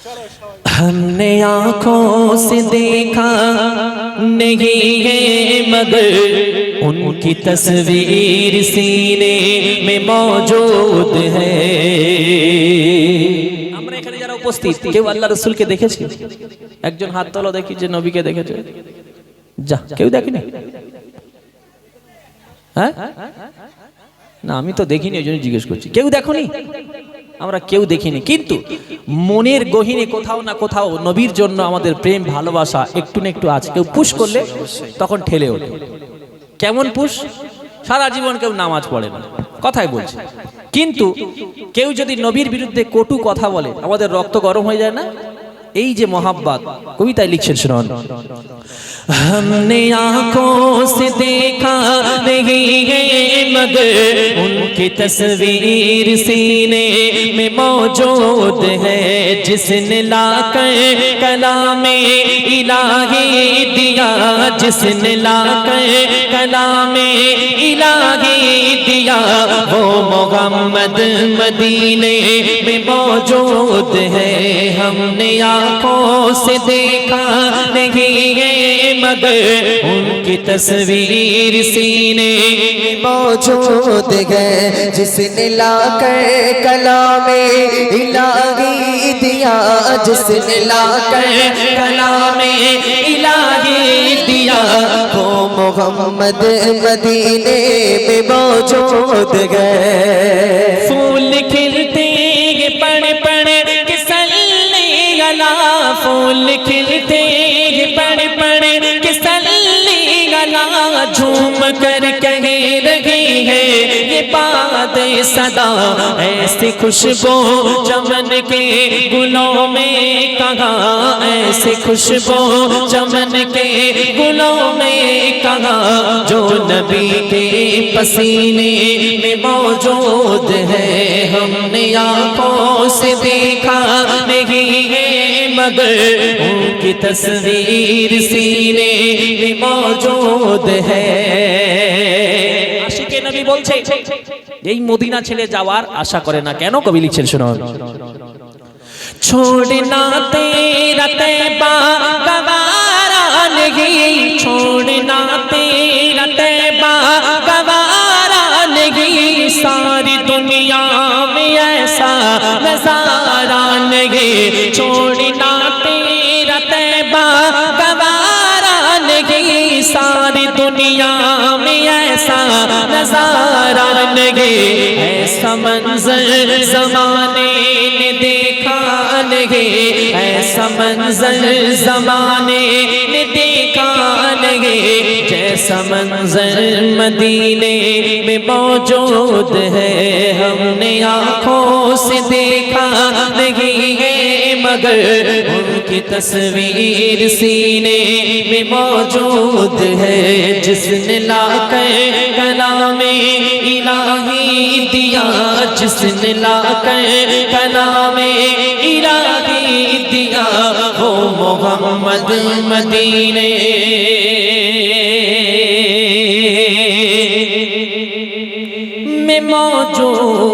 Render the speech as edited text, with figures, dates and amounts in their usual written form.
हमने आँखों से देखा नहीं है मगर उनकी तस्वीर सीने में मौजूद है। আমরা এখানে যারা উপস্থিত কেউ আল্লাহ রাসূলকে দেখেছে? একজন হাত তোলো দেখি যে নবীকে দেখেছে। যা, কেউ দেখেনি? হ্যাঁ না, আমি তো দেখিনি, ওই জন্য জিজ্ঞেস করছি। কেউ দেখোনি? আমরা কেউ দেখিনি, কিন্তু মনের গহীনে কোথাও না কোথাও নবীর জন্য আমাদের প্রেম ভালোবাসা একটু না একটু আছে। কেউ পুশ করলে তখন ঠেলে ওঠে। কেমন পুশ? সারা জীবন কেউ নামাজ পড়ে না, কথাই বলছে, কিন্তু কেউ যদি নবীর বিরুদ্ধে কটু কথা বলে আমাদের রক্ত গরম হয়ে যায় না? এই যে মোহাব্বত, কবিতায় লিখছেন শুনুন। हमने आँखों से देखा नहीं है मगर उनकी तस्वीर सीने में मौजूद है। जिसने लाकर कलामे इलाही दिया, जिसने लाकर कलामे इलाही दिया, वो मोहम्मद मदीने में मौजूद है। हमने आँखों से देखा नहीं है मगर उनकी तस्वीर सीने में मौजूद है। जिसने लाकर कलामे इलाही दिया, जिसने लाकर कलामे इलाही दिया, वो मोहम्मद मदीने में मौजूद है। फूल खिलते पड़ पड़ के सल्ले अला, फूल खिलते पड़ पड़ के सल्ले अला, झूम कर कह रही है ये बात सदा। ऐसी खुशबू चमन के गुलों में कहाँ, ऐसी खुशबू चमन के गुलों में कहाँ, जो नबी के पसीने में मौजूद है। हमने आँखों से देखा नहीं है मगर उनकी तस्वीर सीने में मौजूद है। আশিকে নবী বলছে এই মদিনা ছেড়ে যাওয়ার আশা করে না কেন? কবি লিখছেন শুনুন। छोड़ना तेरा तैबा गवारा नहीं, छोड़ना तेरा तैबा गवारा नहीं, सारी दुनिया में ऐसा नजारा नहीं। छोड़ना तेरा तैबा गवारा नहीं, सारी दुनिया में ऐसा नजारा नहीं। ऐसा मंजर जमाने ने देखा नहीं, ऐसा मंजर जमाने ने देखा नहीं, जैसा मंजर मदीने में मौजूद है। हमने आँखों से देखा नहीं है मगर उनकी तस्वीर सीने में मौजूद है। जिसने लाकर कलामे इलाही दिया, जिसने लाकर कलामे इलाही दिया, वो मोहम्मद मदीने में मौजूद